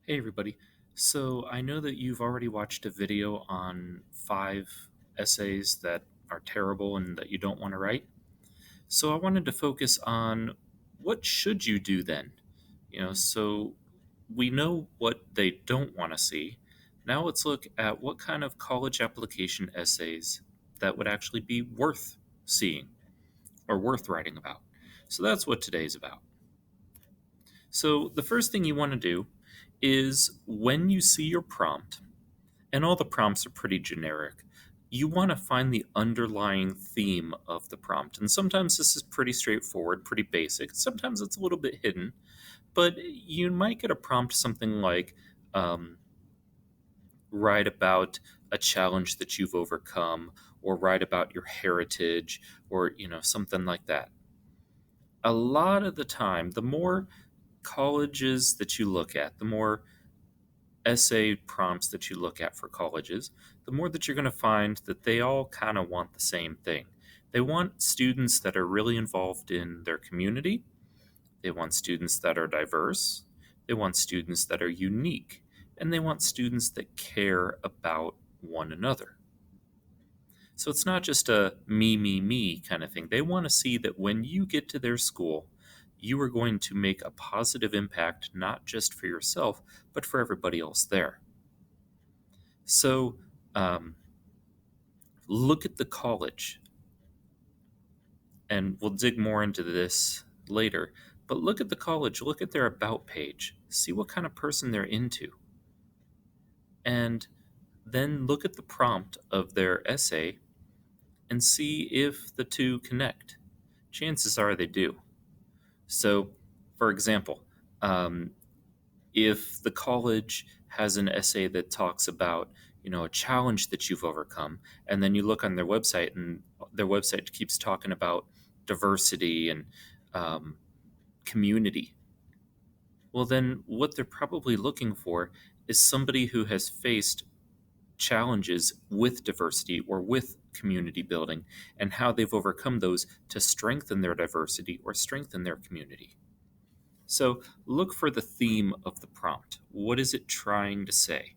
Hey everybody. So I know that you've already watched a video on 5 essays that are terrible and that you don't want to write. So I wanted to focus on what should you do then? So we know what they don't want to see. Now let's look at what kind of college application essays that would actually be worth seeing or worth writing about. So that's what today's about. So the first thing you want to do is when you see your prompt, and all the prompts are pretty generic, you want to find the underlying theme of the prompt. And sometimes this is pretty straightforward, pretty basic. Sometimes it's a little bit hidden, but you might get a prompt something like, um, write about a challenge that you've overcome, or write about your heritage, or something like that. A lot of the time, the more colleges that you look at, the more essay prompts that you look at for colleges, the more that you're going to find that they all kind of want the same thing. They want students that are really involved in their community. They want students that are diverse. They want students that are unique. And they want students that care about one another. So it's not just a me kind of thing. They want to see that when you get to their school, you are going to make a positive impact, not just for yourself, but for everybody else there. So um, look at the college, and we'll dig more into this later. But look at the college, look at their about page, see what kind of person they're into, and then look at the prompt of their essay and see if the two connect. Chances are they do. So, for example, um, if the college has an essay that talks about a challenge that you've overcome, and then you look on their website and their website keeps talking about diversity and um, community, well then what they're probably looking for is somebody who has faced challenges with diversity or with community building and how they've overcome those to strengthen their diversity or strengthen their community. So look for the theme of the prompt. What is it trying to say?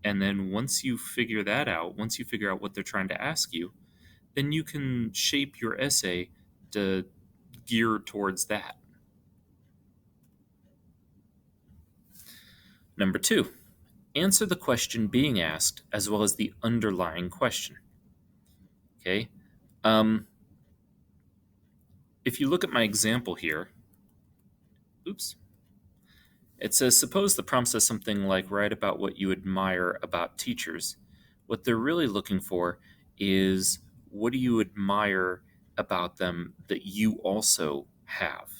And then once you figure that out, once you figure out what they're trying to ask you, then you can shape your essay to gear towards that. Number two, answer the question being asked as well as the underlying question. Okay? Um, if you look at my example here, oops, it says, suppose the prompt says something like, write about what you admire about teachers. What they're really looking for is, what do you admire about them that you also have?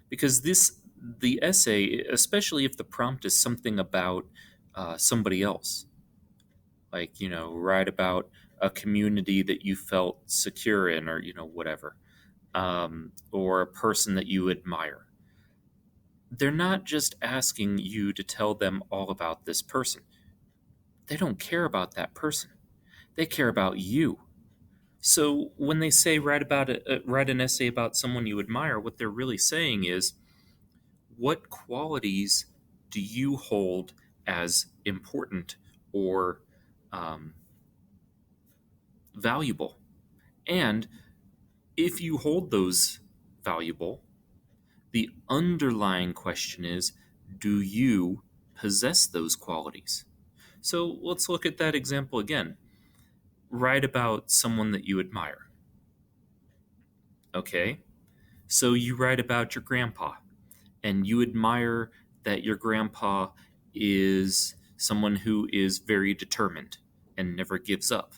Because the essay, especially if the prompt is something about somebody else, like, write about a community that you felt secure in, or, whatever, or a person that you admire. They're not just asking you to tell them all about this person. They don't care about that person. They care about you. So when they say write an essay about someone you admire, what they're really saying is, what qualities do you hold as important or um, valuable? And if you hold those valuable, the underlying question is, do you possess those qualities? So let's look at that example again. Write about someone that you admire. Okay, so you write about your grandpa, and you admire that your grandpa is someone who is very determined and never gives up.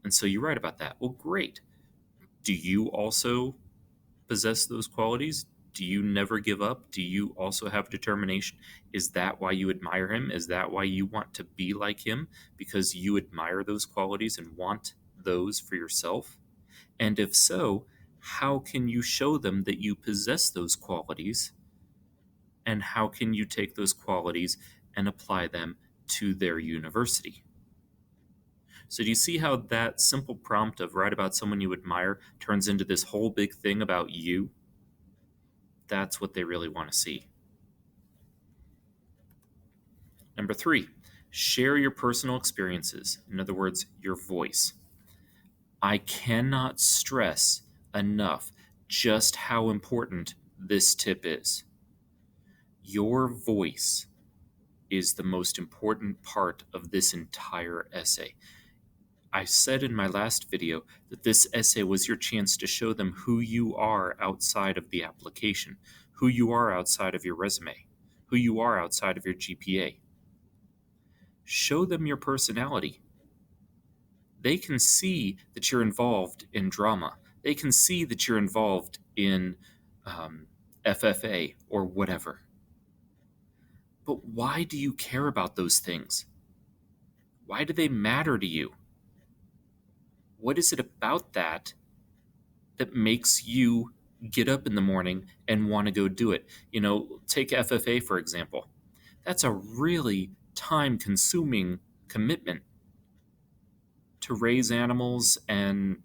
And so you write about that. Well, great. Do you also possess those qualities? Do you never give up? Do you also have determination? Is that why you admire him? Is that why you want to be like him? Because you admire those qualities and want those for yourself? And if so, how can you show them that you possess those qualities? And how can you take those qualities and apply them to their university? So, do you see how that simple prompt of write about someone you admire turns into this whole big thing about you? That's what they really want to see. Number three, share your personal experiences. In other words, your voice. I cannot stress enough just how important this tip is. Your voice is the most important part of this entire essay. I said in my last video that this essay was your chance to show them who you are outside of the application, who you are outside of your resume, who you are outside of your GPA. Show them your personality. They can see that you're involved in drama. They can see that you're involved in FFA or whatever. But why do you care about those things? Why do they matter to you? What is it about that makes you get up in the morning and want to go do it? Take FFA, for example. That's a really time consuming commitment to raise animals and,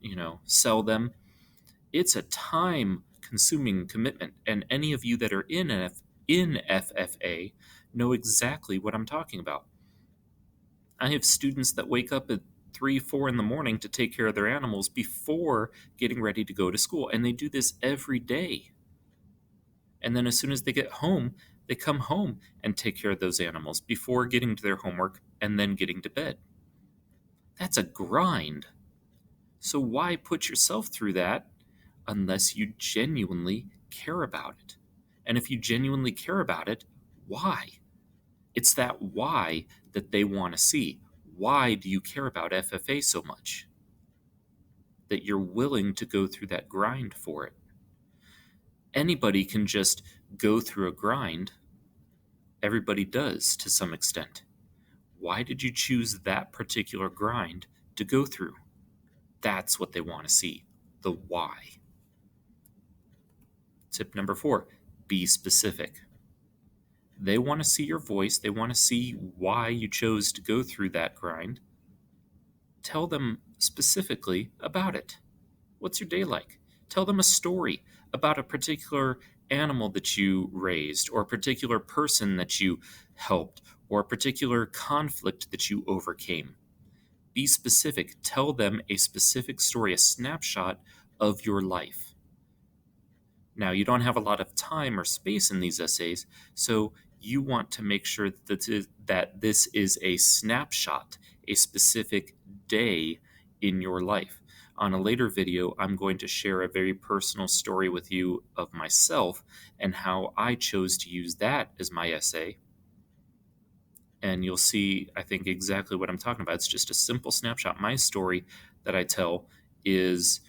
sell them. It's a time consuming commitment. And any of you that are in FFA know exactly what I'm talking about. I have students that wake up at 3, 4 in the morning to take care of their animals before getting ready to go to school. And they do this every day. And then as soon as they get home, they come home and take care of those animals before getting to their homework and then getting to bed. That's a grind. So why put yourself through that unless you genuinely care about it? And if you genuinely care about it, why? It's that why that they want to see. Why do you care about FFA so much? That you're willing to go through that grind for it. Anybody can just go through a grind. Everybody does to some extent. Why did you choose that particular grind to go through? That's what they want to see. The why. Tip number 4, be specific. They want to see your voice. They want to see why you chose to go through that grind. Tell them specifically about it. What's your day like? Tell them a story about a particular animal that you raised, or a particular person that you helped, or a particular conflict that you overcame. Be specific. Tell them a specific story, a snapshot of your life. Now, you don't have a lot of time or space in these essays, so you want to make sure that this is a snapshot, a specific day in your life. On a later video, I'm going to share a very personal story with you of myself and how I chose to use that as my essay. And you'll see, I think, exactly what I'm talking about. It's just a simple snapshot. My story that I tell is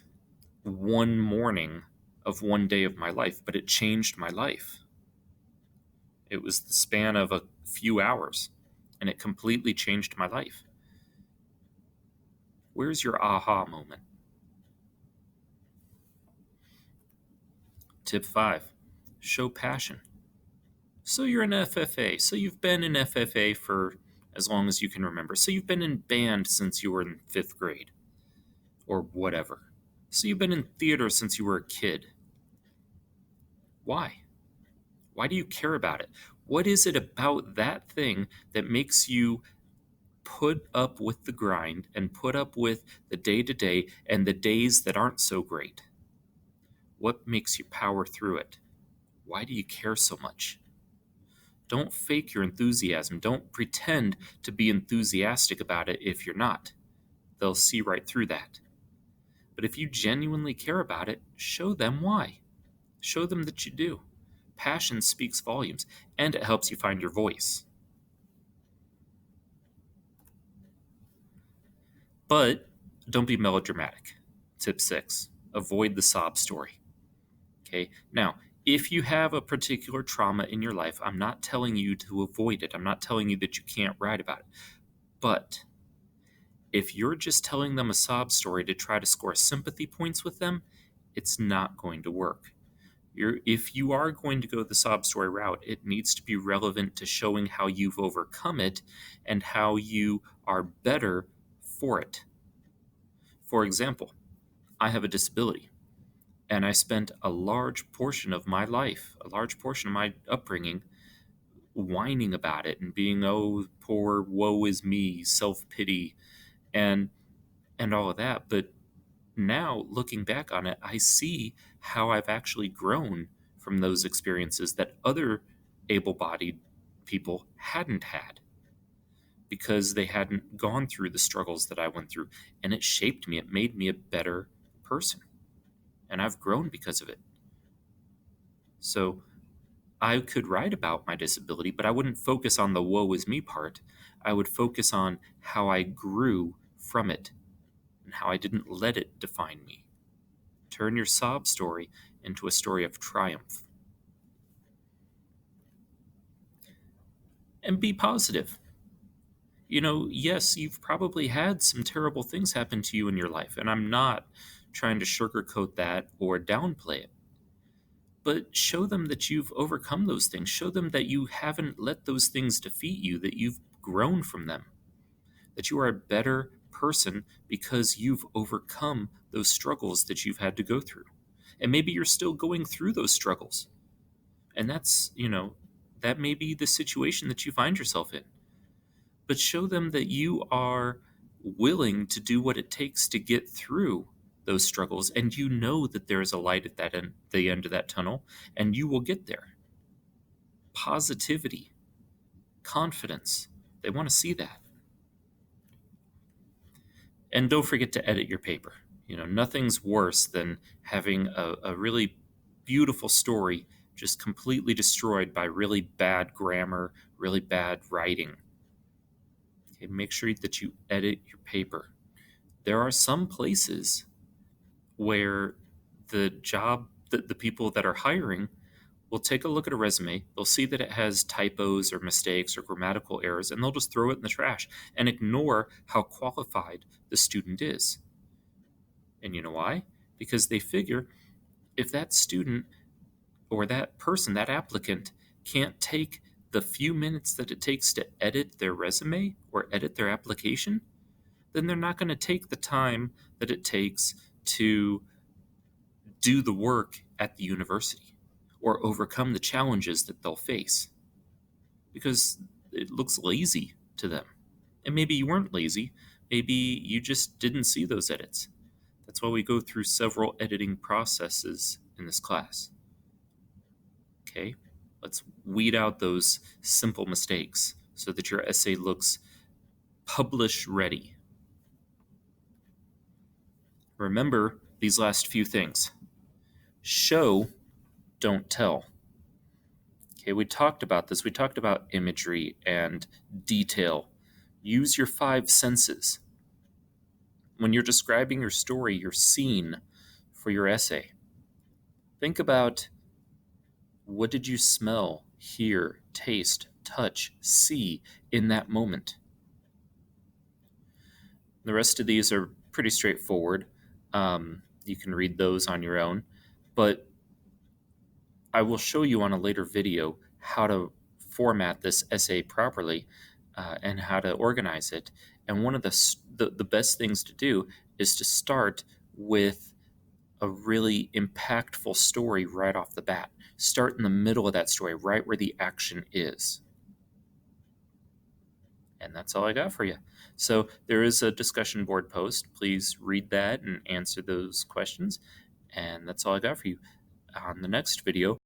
one morning of one day of my life, but it changed my life. It was the span of a few hours, and it completely changed my life. Where's your aha moment? Tip 5, show passion. So you're in FFA. So you've been in FFA for as long as you can remember. So you've been in band since you were in 5th grade or whatever. So you've been in theater since you were a kid. Why? Why do you care about it? What is it about that thing that makes you put up with the grind and put up with the day-to-day and the days that aren't so great? What makes you power through it? Why do you care so much? Don't fake your enthusiasm. Don't pretend to be enthusiastic about it if you're not. They'll see right through that. But if you genuinely care about it, show them why. Show them that you do. Passion speaks volumes, and it helps you find your voice. But don't be melodramatic. Tip 6, avoid the sob story. Okay, now, if you have a particular trauma in your life, I'm not telling you to avoid it. I'm not telling you that you can't write about it. But if you're just telling them a sob story to try to score sympathy points with them, it's not going to work. If you are going to go the sob story route, it needs to be relevant to showing how you've overcome it and how you are better for it. For example, I have a disability, and I spent a large portion of my life, a large portion of my upbringing, whining about it and being, oh, poor, woe is me, self pity, and all of that. But now looking back on it, I see how I've actually grown from those experiences that other able bodied people hadn't had because they hadn't gone through the struggles that I went through. And it shaped me, it made me a better person. And I've grown because of it. So I could write about my disability, but I wouldn't focus on the woe is me part. I would focus on how I grew from it and how I didn't let it define me. Turn your sob story into a story of triumph. And be positive. Yes, you've probably had some terrible things happen to you in your life, and I'm not trying to sugarcoat that or downplay it. But show them that you've overcome those things. Show them that you haven't let those things defeat you, that you've grown from them, that you are a better person because you've overcome those struggles that you've had to go through. And maybe you're still going through those struggles. And that may be the situation that you find yourself in. But show them that you are willing to do what it takes to get through those struggles, and you know that there is a light at the end of that tunnel, and you will get there. Positivity, confidence, they want to see that. And don't forget to edit your paper. Nothing's worse than having a really beautiful story just completely destroyed by really bad grammar, really bad writing. Okay, make sure that you edit your paper. There are some places where the people that are hiring will take a look at a resume. They'll see that it has typos or mistakes or grammatical errors, and they'll just throw it in the trash and ignore how qualified the student is. And you know why? Because they figure if that student or that person, that applicant, can't take the few minutes that it takes to edit their resume or edit their application, then they're not going to take the time that it takes to do the work at the university or overcome the challenges that they'll face because it looks lazy to them. And maybe you weren't lazy, maybe you just didn't see those edits. That's why we go through several editing processes in this class. Okay, let's weed out those simple mistakes so that your essay looks publish ready. Remember these last few things. Show, don't tell. Okay, we talked about this. We talked about imagery and detail. Use your five senses. When you're describing your story, your scene for your essay, think about what did you smell, hear, taste, touch, see in that moment. The rest of these are pretty straightforward. You can read those on your own, but I will show you on a later video how to format this essay properly and how to organize it. And one of the best things to do is to start with a really impactful story right off the bat. Start in the middle of that story, right where the action is. And that's all I got for you. So there is a discussion board post. Please read that and answer those questions. And that's all I got for you. On the next video,